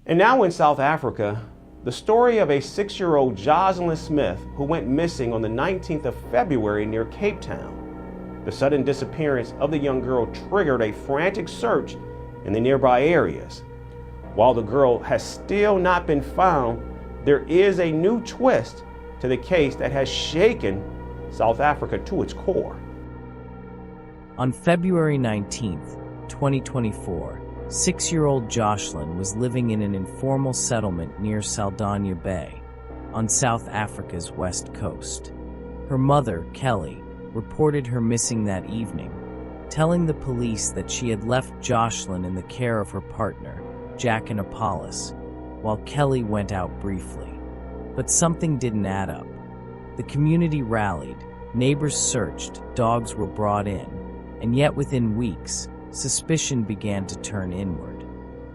And now in South Africa, the story of a 6-year-old Joslin Smith who went missing on the 19th of February near Cape Town. The sudden disappearance of the young girl triggered a frantic search in the nearby areas. While the girl has still not been found, there is a new twist to the case that has shaken South Africa to its core. On February 19th, 2024, 6-year-old Joslin was living in an informal settlement near Saldanha Bay, on South Africa's west coast. Her mother, Kelly, reported her missing that evening, telling the police that she had left Joslin in the care of her partner, Jack and Apollos, while Kelly went out briefly. But something didn't add up. The community rallied, neighbors searched, dogs were brought in, and yet within weeks, suspicion began to turn inward.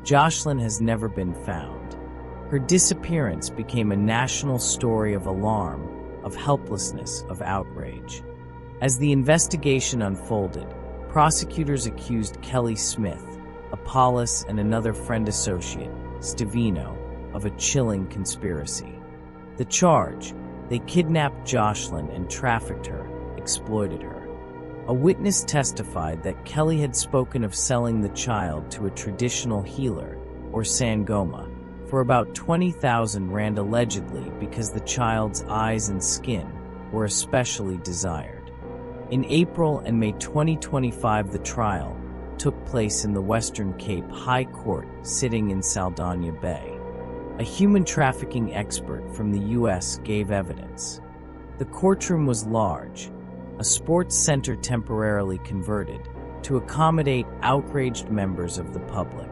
Joslin has never been found. Her disappearance became a national story of alarm, of helplessness, of outrage. As the investigation unfolded, prosecutors accused Kelly Smith, Apollos, and another friend associate, Stevino, of a chilling conspiracy. The charge: they kidnapped Joslin and trafficked her, exploited her. A witness testified that Kelly had spoken of selling the child to a traditional healer, or sangoma, for about 20,000 rand allegedly because the child's eyes and skin were especially desired. In April and May 2025, the trial took place in the Western Cape High Court, sitting in Saldanha Bay. A human trafficking expert from the U.S. gave evidence. The courtroom was large, a sports center temporarily converted to accommodate outraged members of the public.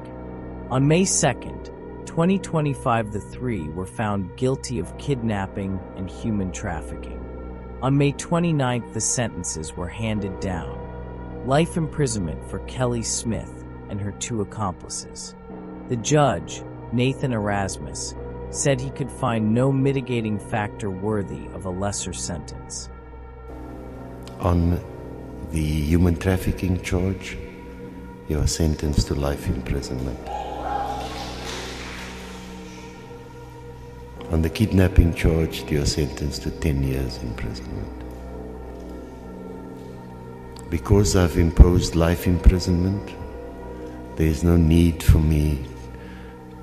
On May 2nd, 2025, the three were found guilty of kidnapping and human trafficking. On May 29th, the sentences were handed down: life imprisonment for Kelly Smith and her 2 accomplices. The judge, Nathan Erasmus, said he could find no mitigating factor worthy of a lesser sentence. On the human trafficking charge, you are sentenced to life imprisonment. On the kidnapping charge, you are sentenced to 10 years imprisonment. Because I've imposed life imprisonment, there is no need for me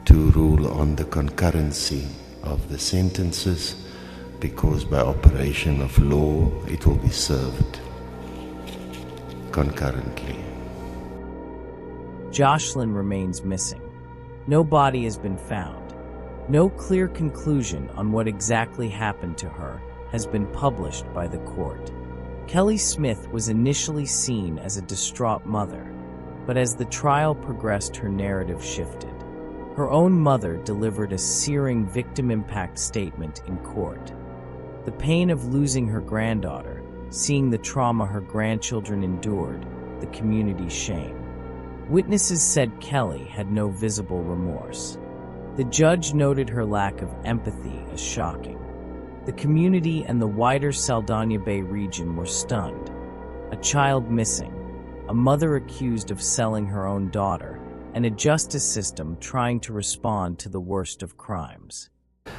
to rule on the concurrency of the sentences, because by operation of law it will be served concurrently. Joslin remains missing. No body has been found. No clear conclusion on what exactly happened to her has been published by the court. Kelly Smith was initially seen as a distraught mother, but as the trial progressed, her narrative shifted. Her own mother delivered a searing victim impact statement in court. The pain of losing her granddaughter, seeing the trauma her grandchildren endured, the community's shame. Witnesses said Kelly had no visible remorse. The judge noted her lack of empathy as shocking. The community and the wider Saldanha Bay region were stunned. A child missing, a mother accused of selling her own daughter, and a justice system trying to respond to the worst of crimes.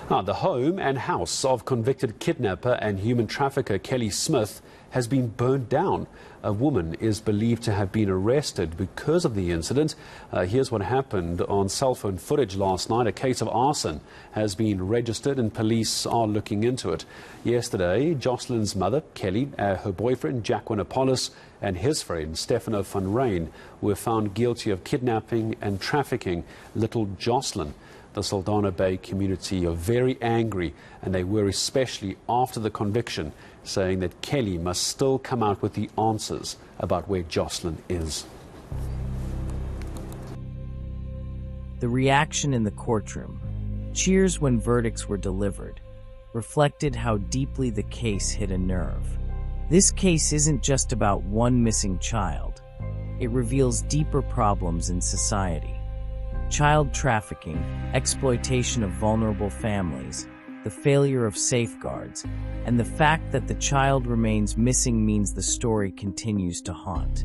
The home and house of convicted kidnapper and human trafficker Kelly Smith has been burned down. A woman is believed to have been arrested because of the incident. Here's what happened on cell phone footage last night. A case of arson has been registered and police are looking into it. Yesterday, Joslin's mother, Kelly, her boyfriend, Jacqueline Apollos, and his friend, Stefano van Rijn, were found guilty of kidnapping and trafficking little Joslin. The Saldanha Bay community are very angry, and they were especially after the conviction, saying that Kelly must still come out with the answers about where Joslin is. The reaction in the courtroom, cheers when verdicts were delivered, reflected how deeply the case hit a nerve. This case isn't just about one missing child. It reveals deeper problems in society. Child trafficking, exploitation of vulnerable families, the failure of safeguards, and the fact that the child remains missing means the story continues to haunt.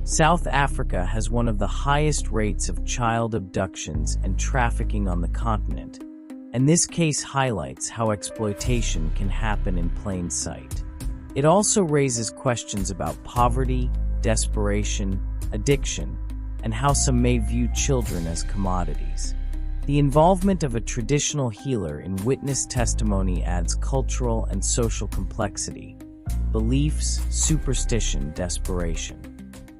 South Africa has one of the highest rates of child abductions and trafficking on the continent, and this case highlights how exploitation can happen in plain sight. It also raises questions about poverty, desperation, addiction, and how some may view children as commodities. The involvement of a traditional healer in witness testimony adds cultural and social complexity, beliefs, superstition, desperation.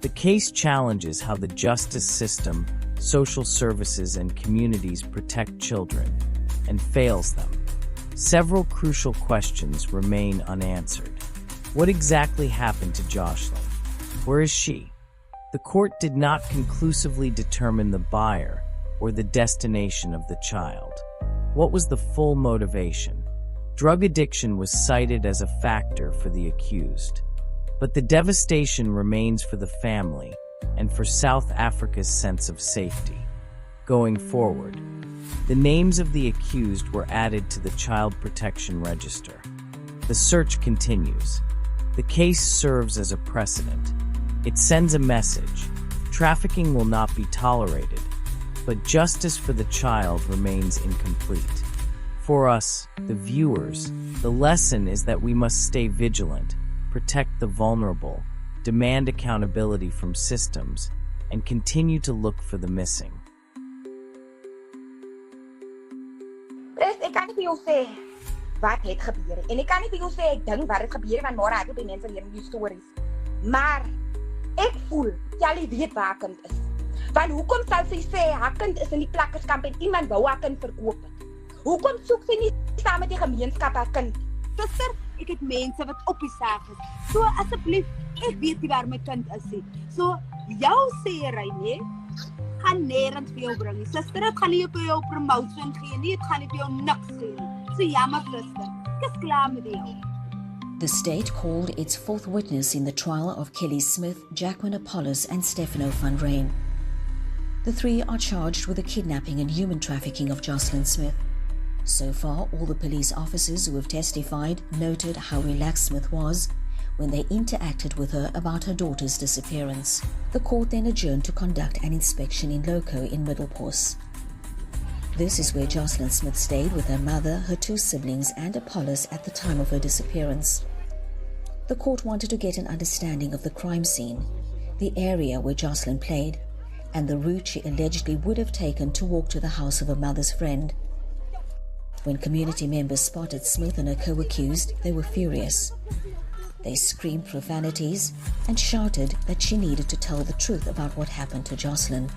The case challenges how the justice system, social services, and communities protect children, and fails them. Several crucial questions remain unanswered. What exactly happened to Joslin? Where is she? The court did not conclusively determine the buyer or the destination of the child. What was the full motivation? Drug addiction was cited as a factor for the accused. But the devastation remains for the family and for South Africa's sense of safety. Going forward, the names of the accused were added to the Child Protection Register. The search continues. The case serves as a precedent. It sends a message. Trafficking will not be tolerated, but justice for the child remains incomplete. For us, the viewers, the lesson is that we must stay vigilant, protect the vulnerable, demand accountability from systems, and continue to look for the missing. Ek kan nie vir jou sê wat het gebeur en ek kan nie vir jou sê ek dink wat het gebeur want môre het op die mense leer die stories. Maar ek voel Kelly weet waar haar kind is. Want hoekom sal sy sê haar kind is in die plakkerskamp en iemand wou haar kind verkoop het? Hoekom soek sy nie saam met die gemeenskap haar kind? Suster, ek het mense wat op die saak is. So asseblief, ek weet nie waar my kind is nie. So jou sêry nee, gaan nêrens vir jou bring nie. Suster, dit gaan nie vir jou promotion gee nie, dit gaan nie vir jou niks gee nie. So jammer, suster. Ek is klaar met jou. The state called its fourth witness in the trial of Kelly Smith, Jacqueline Apollos, and Stefano van Rijn. The three are charged with the kidnapping and human trafficking of Joslin Smith. So far, all the police officers who have testified noted how relaxed Smith was when they interacted with her about her daughter's disappearance. The court then adjourned to conduct an inspection in loco in Middelpos. This is where Joslin Smith stayed with her mother, her two siblings, and Apollos at the time of her disappearance. The court wanted to get an understanding of the crime scene, the area where Joslin played, and the route she allegedly would have taken to walk to the house of her mother's friend. When community members spotted Smith and her co-accused, they were furious. They screamed profanities and shouted that she needed to tell the truth about what happened to Joslin.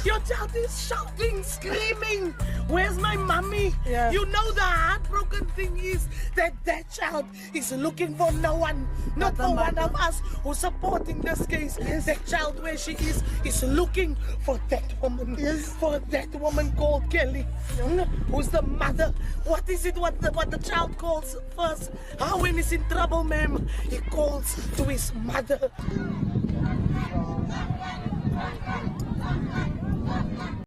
Your child is shouting, screaming. Where's my mommy? Yeah. You know the heartbroken thing is that child is looking for no one, not for one of us who's supporting this case. Yes. That child where she is looking for that woman. Yes. For that woman called Kelly. Who's the mother? What is it what the child calls first? How when he's in trouble, ma'am, he calls to his mother.